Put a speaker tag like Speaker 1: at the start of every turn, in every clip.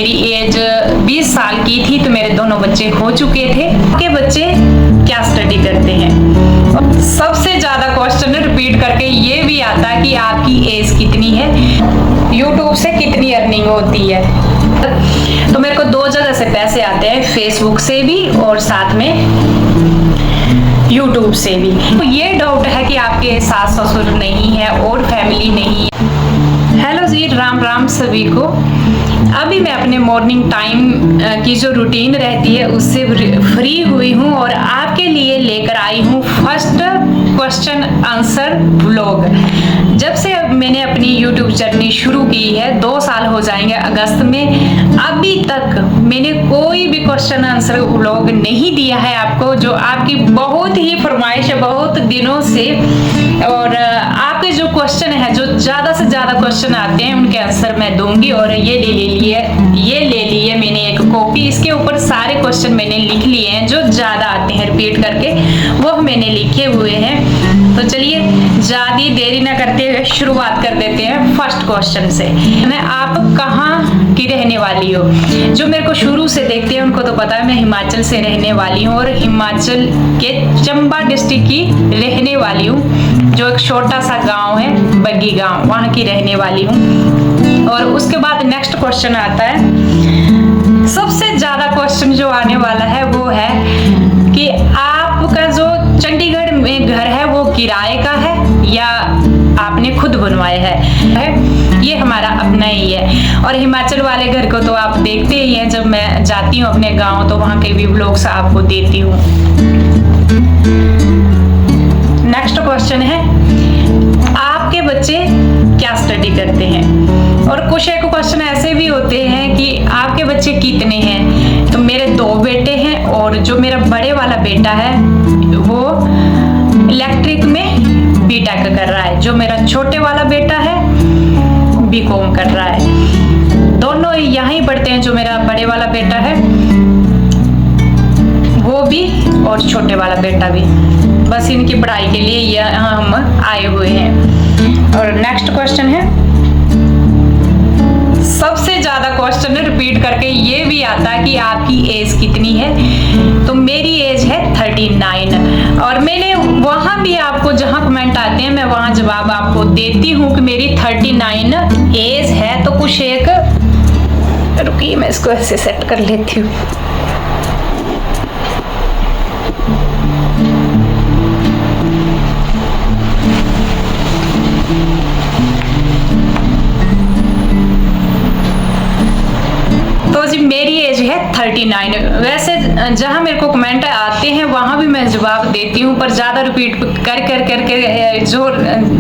Speaker 1: मेरी एज 20 साल की थी तो मेरे दोनों बच्चे हो चुके थे। आपके बच्चे क्या स्टडी करते हैं? सबसे ज्यादा क्वेश्चन रिपीट करके ये भी आता है कि आपकी एज कितनी है, यूट्यूब से कितनी अर्निंग होती है। तो मेरे को दो जगह से पैसे आते हैं, फेसबुक से भी और साथ में यूट्यूब से भी। तो ये डाउट है कि आपके सास ससुर नहीं है और फैमिली नहीं है। हेलो जी, राम राम सभी को। अभी मैं अपने मॉर्निंग टाइम की जो रूटीन रहती है उससे फ्री हुई हूँ और आपके लिए लेकर आई हूँ फर्स्ट क्वेश्चन आंसर व्लॉग। जब से मैंने अपनी यूट्यूब जर्नी शुरू की है, 2 साल हो जाएंगे अगस्त में, अभी तक मैंने कोई भी क्वेश्चन आंसर व्लॉग नहीं दिया है आपको, जो आपकी बहुत ही फरमाइश है बहुत दिनों से। और आपके जो क्वेश्चन है, जो ज्यादा से ज्यादा क्वेश्चन आते हैं उनके आंसर मैं दूंगी। और ये ले लिए मैंने एक कॉपी, इसके ऊपर सारे क्वेश्चन मैंने लिख लिए हैं जो ज्यादा आते हैं रिपीट करके, वो मैंने लिखे हुए हैं। तो चलिए ज्यादा देरी ना करते हुए शुरुआत कर देते हैं फर्स्ट क्वेश्चन से। मैं आप कहाँ की रहने वाली हो? जो मेरे को शुरू से देखते हैं उनको तो पता है मैं हिमाचल से रहने वाली हूँ और हिमाचल के चंबा डिस्ट्रिक्ट की रहने वाली हूँ, जो एक छोटा सा गांव है बग्गी गांव, वहां की रहने वाली हूँ। और उसके बाद नेक्स्ट क्वेश्चन आता है, सबसे ज्यादा क्वेश्चन जो आने वाला है वो है कि आपका जो चंडीगढ़ में घर है वो किराए का है या आपने खुद बनवाया है? ये हमारा अपना ही है। और हिमाचल वाले घर को तो आप देखते ही हैं, जब मैं जाती हूँ अपने गांव तो वहां के भी व्लॉग्स आपको देती हूँ। नेक्स्ट क्वेश्चन है, आपके बच्चे क्या स्टडी करते हैं? और कुछ एक क्वेश्चन ऐसे भी होते हैं कि आपके बच्चे कितने हैं? तो मेरे 2 बेटे हैं और जो मेरा बड़े वाला बेटा है वो इलेक्ट्रिक में बीटेक कर रहा है, जो मेरा छोटे वाला बेटा है बीकॉम कर रहा है। दोनों यहीं पढ़ते हैं, जो मेरा बड़े वाला बेटा है वो भी और छोटे वाला बेटा भी। बस इनकी पढ़ाई के लिए यहाँ हम आए हुए हैं। और नेक्स्ट क्वेश्चन है, सबसे ज्यादा क्वेश्चन रिपीट करके ये भी आता है कि आपकी एज कितनी है? तो मेरी एज है 39। और मैंने वहां भी आपको जहां कमेंट आते हैं मैं वहां जवाब आपको देती हूँ कि मेरी 39 एज है। तो कुछ एक, रुकिए मैं इसको ऐसे सेट कर लेती हूँ। तो जी मेरी एज है 39। वैसे जहां मेरे को कमेंट आते हैं वहां भी मैं जवाब देती हूँ, पर ज्यादा रिपीट कर जो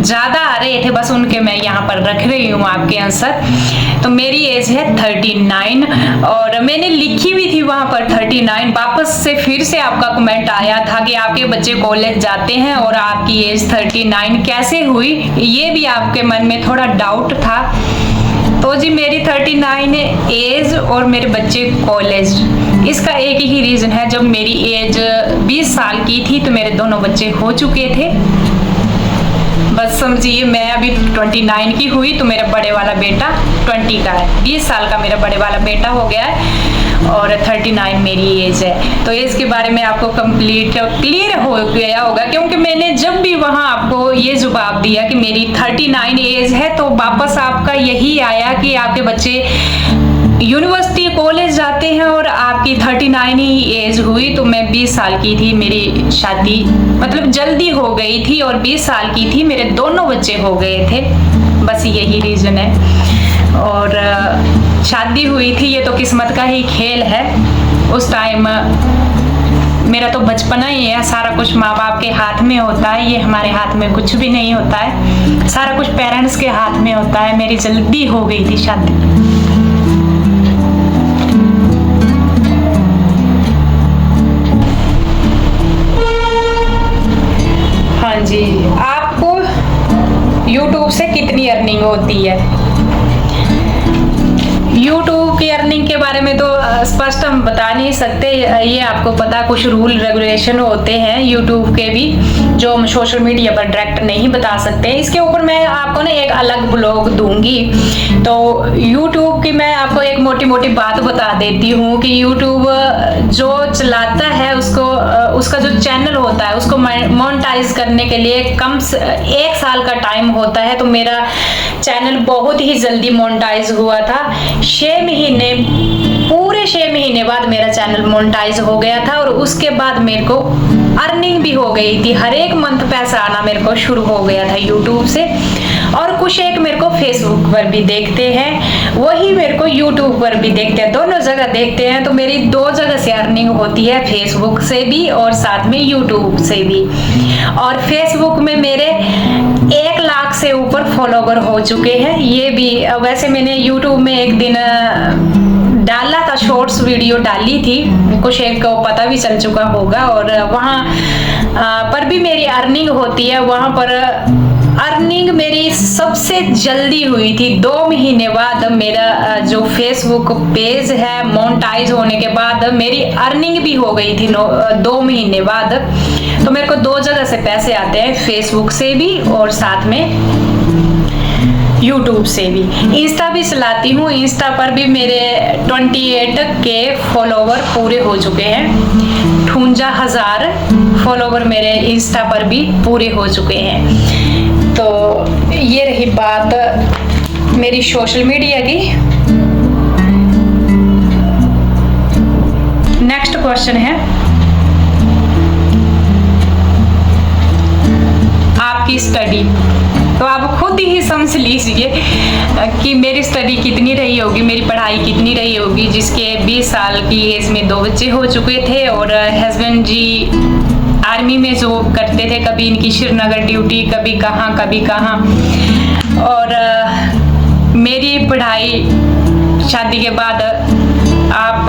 Speaker 1: ज्यादा आ रहे थे बस उनके मैं यहाँ पर रख रही हूँ आपके आंसर। तो मेरी एज है 39 और मैंने लिखी हुई थी वहां पर 39। वापस से फिर से आपका कमेंट आया था कि आपके बच्चे कॉलेज जाते हैं और आपकी एज 39 कैसे हुई, ये भी आपके मन में थोड़ा डाउट था। तो जी मेरी 39 एज और मेरे बच्चे कॉलेज, इसका एक ही रीजन है, जब मेरी एज 20 साल की थी तो मेरे दोनों बच्चे हो चुके थे। बस समझिए मैं अभी 29 की हुई तो मेरा बड़े वाला बेटा 20 का है, 20 साल का मेरा बड़े वाला बेटा हो गया है और 39 मेरी एज है। तो एज के बारे में आपको क्लियर हो गया होगा, क्योंकि मैंने जब भी वहां आपको ये जवाब दिया कि मेरी 39 एज है तो वापस आपका यही आया कि आपके बच्चे यूनिवर्सिटी कॉलेज जाते हैं और आपकी 39 ही एज हुई। तो मैं 20 साल की थी, मेरी शादी मतलब जल्दी हो गई थी और 20 साल की थी, मेरे दोनों बच्चे हो गए थे। बस यही रीजन है। और शादी हुई थी, ये तो किस्मत का ही खेल है। उस टाइम मेरा तो बचपना ही है, सारा कुछ माँ बाप के हाथ में होता है, ये हमारे हाथ में कुछ भी नहीं होता है, सारा कुछ पेरेंट्स के हाथ में होता है। मेरी जल्दी हो गई थी शादी। हाँ जी, आपको YouTube से कितनी अर्निंग होती है? YouTube की अर्निंग के बारे में तो स्पष्ट हम बता नहीं सकते, ये आपको पता, कुछ रूल रेगुलेशन होते हैं यूट्यूब के भी जो हम सोशल मीडिया पर डायरेक्ट नहीं बता सकते। इसके ऊपर मैं आपको ना एक अलग ब्लॉग दूंगी। तो यूट्यूब की मैं आपको एक मोटी मोटी बात बता देती हूँ कि यूट्यूब जो चलाता है उसको उसका जो चैनल होता है उसको मोनेटाइज करने के लिए कम से 1 साल का टाइम होता है। तो मेरा चैनल बहुत ही जल्दी मोनेटाइज हुआ था। 6 महीने, पूरे 6 महीने बाद मेरा चैनल मोनेटाइज हो गया था और उसके बाद मेरे को अर्निंग भी हो गई थी। हर एक मंथ पैसा आना मेरे को शुरू हो गया था यूट्यूब से। और कुछ एक मेरे को फेसबुक पर भी देखते हैं, वही मेरे को यूट्यूब पर भी देखते हैं, दोनों जगह देखते हैं। तो मेरी 2 जगह से अर्निंग होती है, फेसबुक से भी और साथ में यूट्यूब से भी। और फेसबुक में मेरे 1 लाख से ऊपर फॉलोवर हो चुके हैं। ये भी वैसे मैंने यूट्यूब में एक दिन डाला था, शॉर्ट्स वीडियो डाली थी, कुछ एक को पता भी चल चुका होगा। और वहाँ पर भी मेरी अर्निंग होती है। वहाँ पर अर्निंग मेरी सबसे जल्दी हुई थी। 2 महीने बाद मेरा जो फेसबुक पेज है मोनेटाइज होने के बाद मेरी अर्निंग भी हो गई थी 2 महीने बाद। तो मेरे को 2 जगह से पैसे आते हैं, फेसबुक से भी और साथ में यूट्यूब से भी। इंस्टा भी चलाती हूँ, इंस्टा पर भी मेरे 28K फॉलोवर पूरे हो चुके हैं। 58,000 फॉलोवर मेरे इंस्टा पर भी पूरे हो चुके हैं। तो ये रही बात मेरी सोशल मीडिया की। नेक्स्ट क्वेश्चन है, आपकी स्टडी। तो आप खुद ही समझ लीजिए कि मेरी स्टडी कितनी रही होगी, मेरी पढ़ाई कितनी रही होगी, जिसके 20 साल की एज में 2 बच्चे हो चुके थे और हस्बैंड जी आर्मी में जॉब करते थे। कभी इनकी श्रीनगर ड्यूटी, कभी कहाँ। और मेरी पढ़ाई शादी के बाद आप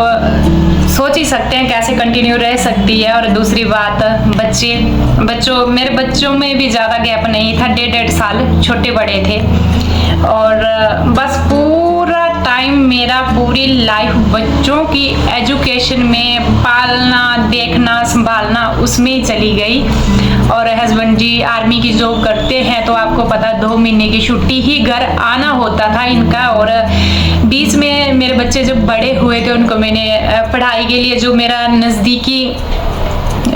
Speaker 1: सोच ही सकते हैं कैसे कंटिन्यू रह सकती है। और दूसरी बात, मेरे बच्चों में भी ज़्यादा गैप नहीं था, 1.5 साल छोटे बड़े थे। और बस पूरा टाइम मेरा, पूरी लाइफ बच्चों की एजुकेशन में, पालना, देखना, संभालना, उसमें ही चली गई। और हस्बैंड जी आर्मी की जॉब करते हैं, तो आपको पता 2 महीने की छुट्टी ही घर आना होता था इनका। और बीच में मेरे बच्चे जब बड़े हुए थे उनको मैंने पढ़ाई के लिए, जो मेरा नज़दीकी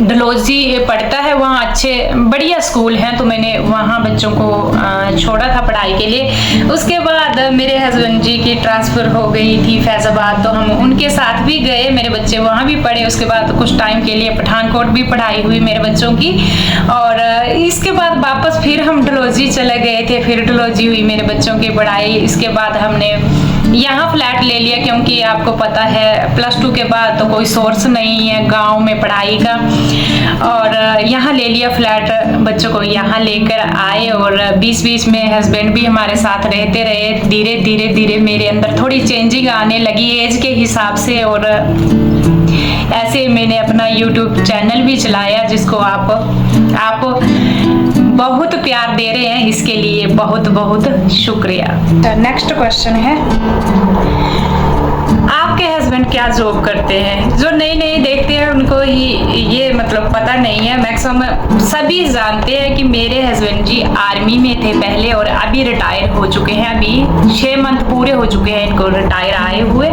Speaker 1: डलहौजी पढ़ता है, वहाँ अच्छे बढ़िया स्कूल हैं, तो मैंने वहाँ बच्चों को छोड़ा था पढ़ाई के लिए। उसके बाद मेरे हस्बैंड जी की ट्रांसफ़र हो गई थी फैज़ाबाद, तो हम उनके साथ भी गए, मेरे बच्चे वहाँ भी पढ़े। उसके बाद कुछ टाइम के लिए पठानकोट भी पढ़ाई हुई मेरे बच्चों की। और इसके बाद वापस फिर हम डलहौजी चले गए थे, फिर डलहौजी हुई मेरे बच्चों की पढ़ाई। इसके बाद हमने यहाँ फ्लैट ले लिया, क्योंकि आपको पता है +2 के बाद तो कोई सोर्स नहीं है गांव में पढ़ाई का। और यहाँ ले लिया फ्लैट, बच्चों को यहाँ लेकर आए। और बीच में हस्बैंड भी हमारे साथ रहते रहे। धीरे मेरे अंदर थोड़ी चेंजिंग आने लगी एज के हिसाब से। और ऐसे मैंने अपना यूट्यूब चैनल भी चलाया, जिसको आप बहुत प्यार दे रहे हैं, इसके लिए बहुत बहुत शुक्रिया। नेक्स्ट क्वेश्चन है, आपके हस्बैंड क्या जॉब करते हैं? जो नए देखते हैं उनको ही ये मतलब पता नहीं है। मैक्सिमम सभी जानते हैं कि मेरे हस्बैंड जी आर्मी में थे पहले और अभी रिटायर हो चुके हैं। अभी 6 मंथ पूरे हो चुके हैं इनको रिटायर आए हुए।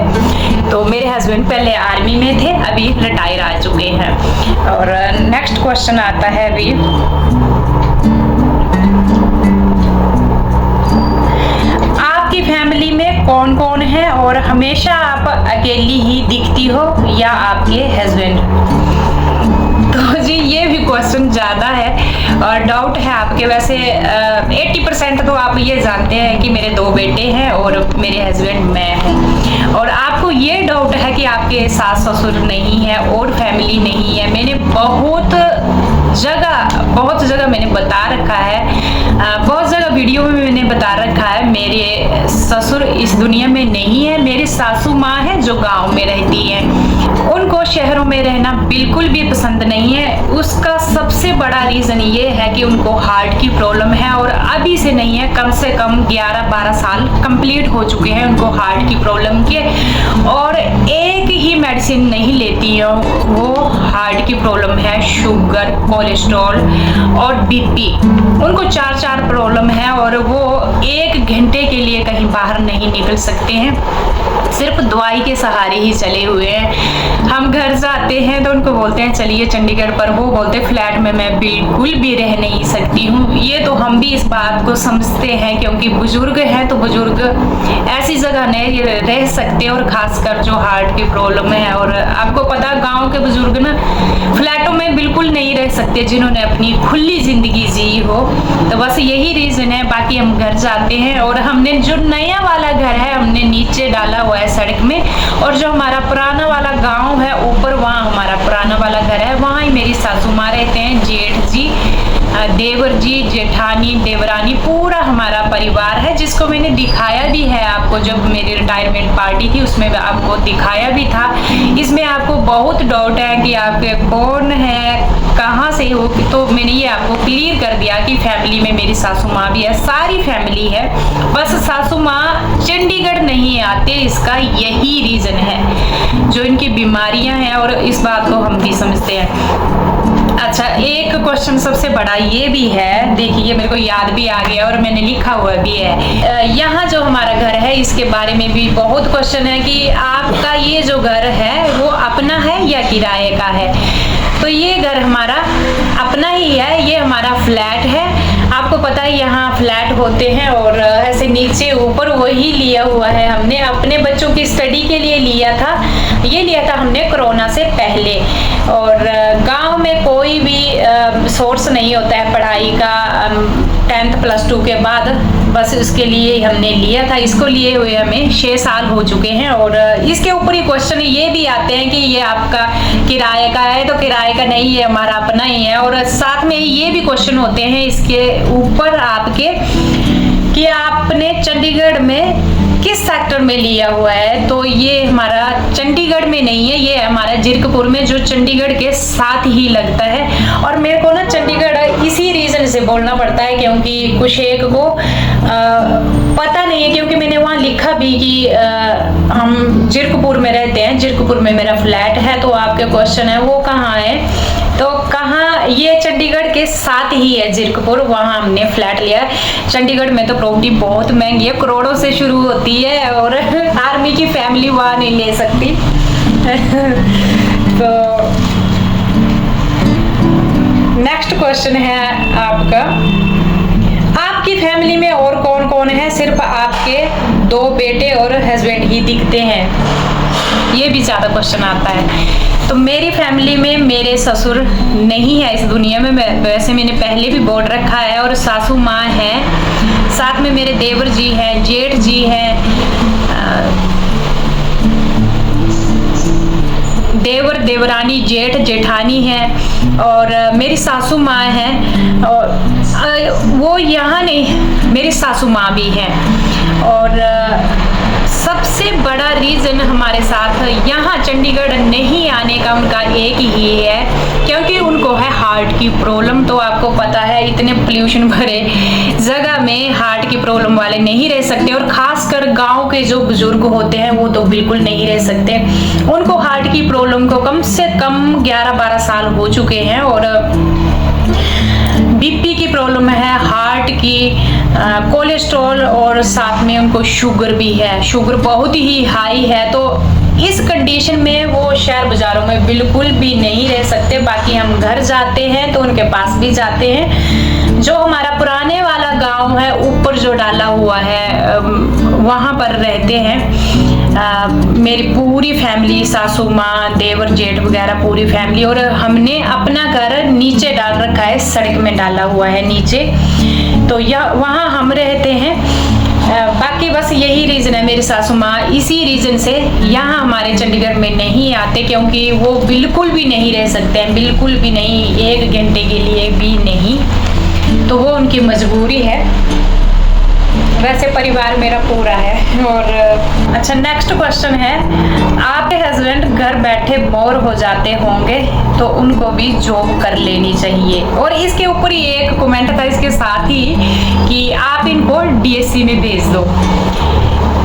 Speaker 1: तो मेरे हस्बैंड पहले आर्मी में थे, अभी रिटायर आ चुके हैं। और नेक्स्ट क्वेश्चन आता है अभी, आपकी फैमिली में कौन कौन है और हमेशा आप अकेली ही दिखती हो या आपके हस्बैंड? तो जी ये भी क्वेश्चन ज़्यादा है और डाउट है आपके। वैसे 80% तो आप ये जानते हैं कि मेरे 2 बेटे हैं और मेरे हस्बैंड मैं हूँ। और आपको ये डाउट है कि आपके सास ससुर नहीं है और फैमिली नहीं है। मैंने बहुत जगह मैंने बता रखा है, बहुत जगह वीडियो में मैंने बता रखा है, मेरे ससुर इस दुनिया में नहीं है। मेरी सासू माँ है जो गांव में रहती है, उनको शहरों में रहना बिल्कुल भी पसंद नहीं है। उसका सबसे बड़ा रीज़न ये है कि उनको हार्ट की प्रॉब्लम है और अभी से नहीं है, कम से कम 11-12 साल कंप्लीट हो चुके हैं उनको हार्ट की प्रॉब्लम के। और एक ही मेडिसिन नहीं लेती हो वो हार्ट की प्रॉब्लम है, शुगर, कोलेस्ट्रॉल और बीपी, उनको 4 प्रॉब्लम है और वो 1 घंटे के लिए कहीं बाहर नहीं निकल सकते हैं, सिर्फ दवाई के सहारे ही चले हुए हैं। हम घर जाते हैं तो उनको बोलते हैं चलिए चंडीगढ़, पर वो बोलते फ्लैट में मैं बिल्कुल भी रह नहीं सकती हूँ। ये तो हम भी इस बात को समझते हैं क्योंकि बुजुर्ग हैं तो बुजुर्ग ऐसी जगह नहीं रह सकते, और खासकर जो हार्ट की प्रॉब्लम है। और आपको पता गांव के बुजुर्ग ना फ्लैटों में बिल्कुल नहीं रह सकते जिन्होंने अपनी खुली जिंदगी जी हो, तो बस यही रीजन है। बाकी हम घर जाते हैं और हमने जो नया वाला घर है हमने नीचे डाला हुआ है सड़क में, और जो हमारा पुराना वाला गांव है ऊपर, वहाँ हमारा पुराना वाला घर है, वहाँ ही मेरी सासू माँ रहते हैं, जेठ जी, देवर जी, जेठानी, देवरानी, पूरा हमारा परिवार है, जिसको मैंने दिखाया भी है आपको जब मेरी रिटायरमेंट पार्टी थी उसमें आपको दिखाया भी था। इसमें आपको बहुत डाउट है कि आपके कौन है, कहाँ से हो, तो मैंने ये आपको क्लियर कर दिया कि फैमिली में मेरी सासू माँ भी है, सारी फैमिली है, बस सासू माँ चंडीगढ़ नहीं आते, इसका यही रीजन है, जो इनकी बीमारियां हैं, और इस बात को हम भी समझते हैं। अच्छा, एक क्वेश्चन सबसे बड़ा ये भी है, देखिए मेरे को याद भी आ गया और मैंने लिखा हुआ भी है, यहाँ जो हमारा घर है इसके बारे में भी बहुत क्वेश्चन है कि आपका ये जो घर है वो अपना है या किराए का है। तो ये घर हमारा अपना ही है, ये हमारा फ्लैट है। आपको पता है यहाँ फ्लैट होते हैं, और ऐसे नीचे ऊपर वही लिया हुआ है, हमने अपने बच्चों की स्टडी के लिए लिया था, ये लिया था हमने कोरोना से पहले। और गांव में कोई भी सोर्स नहीं होता है पढ़ाई का 10th प्लस 2 के बाद, बस इसके लिए हमने लिया था। इसको लिए हुए हमें 6 साल हो चुके हैं। और इसके ऊपर ही क्वेश्चन ये भी आते हैं कि ये आपका किराए का है, तो किराए का नहीं, ये हमारा अपना ही है। और साथ में ये भी क्वेश्चन होते हैं इसके ऊपर आपके कि आपने चंडीगढ़ में किस सेक्टर में लिया हुआ है, तो ये हमारा चंडीगढ़ में नहीं है, ये हमारा जीरकपुर में, जो चंडीगढ़ के साथ ही लगता है। और मेरे को ना चंडीगढ़ इसी रीजन से बोलना पड़ता है क्योंकि कुछ एक को पता नहीं है, क्योंकि मैंने वहाँ लिखा भी कि हम जीरकपुर में रहते हैं, जीरकपुर में मेरा फ्लैट है। तो आपके क्वेश्चन है वो कहाँ है, तो कहाँ, ये चंडीगढ़ के साथ ही है जीरकपुर, वहाँ हमने फ्लैट लिया है। चंडीगढ़ में तो प्रॉपर्टी बहुत महंगी है, करोड़ों से शुरू होती है, और आर्मी की फैमिली वहाँ नहीं ले सकती। तो नेक्स्ट क्वेश्चन है आपका, आपकी फैमिली में और कौन कौन है? सिर्फ आपके 2 बेटे और हस्बैंड ही दिखते हैं, ये भी ज्यादा क्वेश्चन आता है। तो मेरी फैमिली में मेरे ससुर नहीं है इस दुनिया में, वैसे मैंने पहले भी बोल रखा है, और सासू माँ है, साथ में मेरे देवर जी हैं, जेठ जी हैं, देवर, देवरानी, जेठ, जेठानी है, और मेरी सासू माँ है, और वो यहाँ नहीं, मेरी सासू माँ भी हैं। और सबसे बड़ा रीजन हमारे साथ यहाँ चंडीगढ़ नहीं आने का उनका एक ही है, क्योंकि उनको है हार्ट की प्रॉब्लम। तो आपको पता है इतने पोल्यूशन भरे जगह में हार्ट की प्रॉब्लम वाले नहीं रह सकते, और खासकर गांव के जो बुजुर्ग होते हैं वो तो बिल्कुल नहीं रह सकते। उनको हार्ट की प्रॉब्लम को कम से कम 11-12 साल हो चुके हैं, और बीपी की प्रॉब्लम है, हार्ट की, कोलेस्ट्रॉल, और साथ में उनको शुगर भी है, शुगर बहुत ही हाई है। तो इस कंडीशन में वो शहर बाजारों में बिल्कुल भी नहीं रह सकते। बाकी हम घर जाते हैं तो उनके पास भी जाते हैं। जो हमारा पुराने वाला गांव है ऊपर जो डाला हुआ है वहाँ पर रहते हैं मेरी पूरी फैमिली, सासू माँ, देवर, जेठ वगैरह पूरी फैमिली। और हमने अपना घर नीचे डाल रखा है, सड़क में डाला हुआ है नीचे, तो वहाँ हम रहते हैं। बाकी बस यही रीज़न है, मेरी सासू माँ इसी रीज़न से यहाँ हमारे चंडीगढ़ में नहीं आते, क्योंकि वो बिल्कुल भी नहीं रह सकते हैं, बिल्कुल भी नहीं, 1 घंटे के लिए भी नहीं, तो वो उनकी मजबूरी है। वैसे परिवार मेरा पूरा है। और अच्छा, नेक्स्ट क्वेश्चन है, आपके हस्बैंड घर बैठे बोर हो जाते होंगे तो उनको भी जॉब कर लेनी चाहिए। और इसके ऊपर ही एक कमेंट था इसके साथ ही कि आप इनको डीएससी में भेज दो।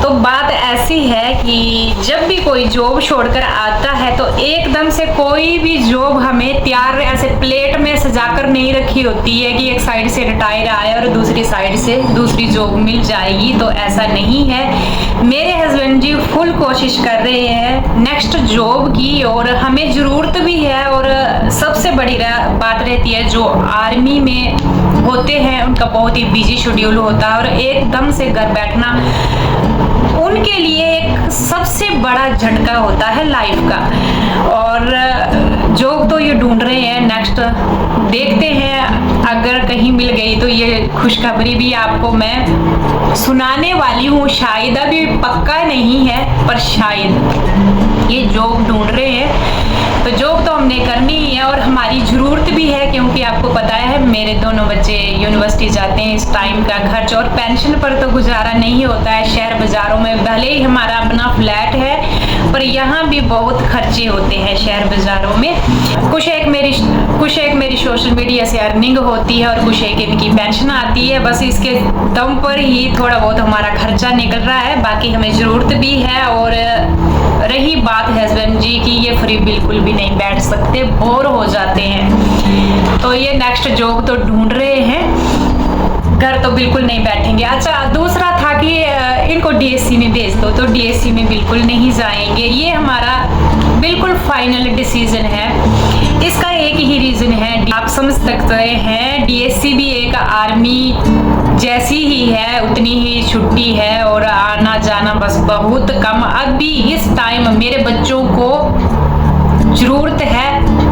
Speaker 1: तो बात ऐसी है कि जब भी कोई जॉब छोड़कर आता है तो एकदम से कोई भी जॉब हमें तैयार ऐसे प्लेट में सजाकर नहीं रखी होती है कि एक साइड से रिटायर आए और दूसरी साइड से दूसरी जॉब मिल जाएगी, तो ऐसा नहीं है। मेरे हस्बैंड जी फुल कोशिश कर रहे हैं नेक्स्ट जॉब की, और हमें ज़रूरत भी है। और सबसे बड़ी बात रहती है जो आर्मी में होते हैं उनका बहुत ही बिजी शेड्यूल होता है, और एकदम से घर बैठना उनके लिए एक सबसे बड़ा झटका होता है लाइफ का। और जॉब तो ये ढूंढ रहे हैं नेक्स्ट, देखते हैं अगर कहीं मिल गई तो ये खुशखबरी भी आपको मैं सुनाने वाली हूँ। शायद अभी पक्का नहीं है पर शायद ये जॉब ढूंढ रहे हैं, तो जॉब तो हमने करनी ही है और हमारी ज़रूरत भी है, क्योंकि आपको पता है मेरे दोनों बच्चे यूनिवर्सिटी जाते हैं। इस टाइम का खर्च और पेंशन पर तो गुजारा नहीं होता है। शहर बाज़ारों में भले ही हमारा अपना फ्लैट है पर यहाँ भी बहुत खर्चे होते हैं शहर बाज़ारों में। कुछ एक मेरी सोशल मीडिया से अर्निंग होती है और कुछ एक इनकी पेंशन आती है। बस इसके दम पर ही थोड़ा बहुत हमारा खर्चा निकल रहा है, बाकी हमें ज़रूरत भी है। और रही बात हस्बैंड जी की, ये फ्री बिल्कुल भी नहीं बैठ सकते, बोर हो जाते हैं। तो ये नेक्स्ट जॉब तो ढूंढ रहे हैं, घर तो बिल्कुल नहीं बैठेंगे। अच्छा, दूसरा था कि इनको डीएससी में भेज दो, तो डीएससी में बिल्कुल नहीं जाएंगे। ये हमारा बिल्कुल फाइनल डिसीजन है। इसका एक ही रीज़न है, आप समझ सकते हैं, डीएससी भी एक आर्मी जैसी ही है, उतनी ही छुट्टी है और आना जाना बस बहुत कम। अभी इस टाइम मेरे बच्चों को ज़रूरत है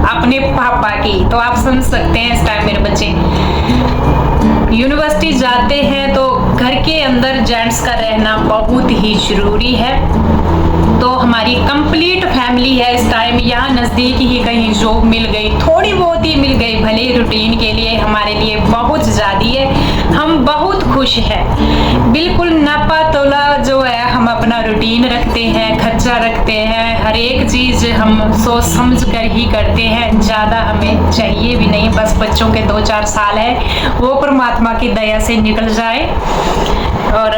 Speaker 1: अपने पापा की, तो आप समझ सकते हैं इस टाइम मेरे बच्चे यूनिवर्सिटी जाते हैं तो घर के अंदर जेंट्स का रहना बहुत ही ज़रूरी है। तो हमारी कंप्लीट फैमिली है इस टाइम। यहाँ नज़दीक ही कहीं जॉब मिल गई, थोड़ी बहुत ही मिल गई, भले ही रूटीन के लिए हमारे लिए बहुत ज़्यादा है। हम बहुत खुश हैं, बिल्कुल नापा तोला जो है हम अपना रूटीन रखते हैं, खर्चा रखते हैं, हर एक चीज़ हम सोच समझ कर ही करते हैं। ज़्यादा हमें चाहिए भी नहीं, बस बच्चों के 2-4 साल है वो परमात्मा की दया से निकल जाए। और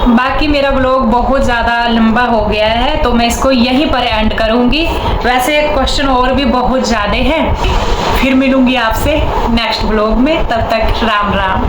Speaker 1: बाकी मेरा ब्लॉग बहुत ज़्यादा लंबा हो गया है तो मैं इसको यहीं पर एंड करूँगी। वैसे क्वेश्चन और भी बहुत ज़्यादा हैं, फिर मिलूँगी आपसे नेक्स्ट ब्लॉग में। तब तक राम राम।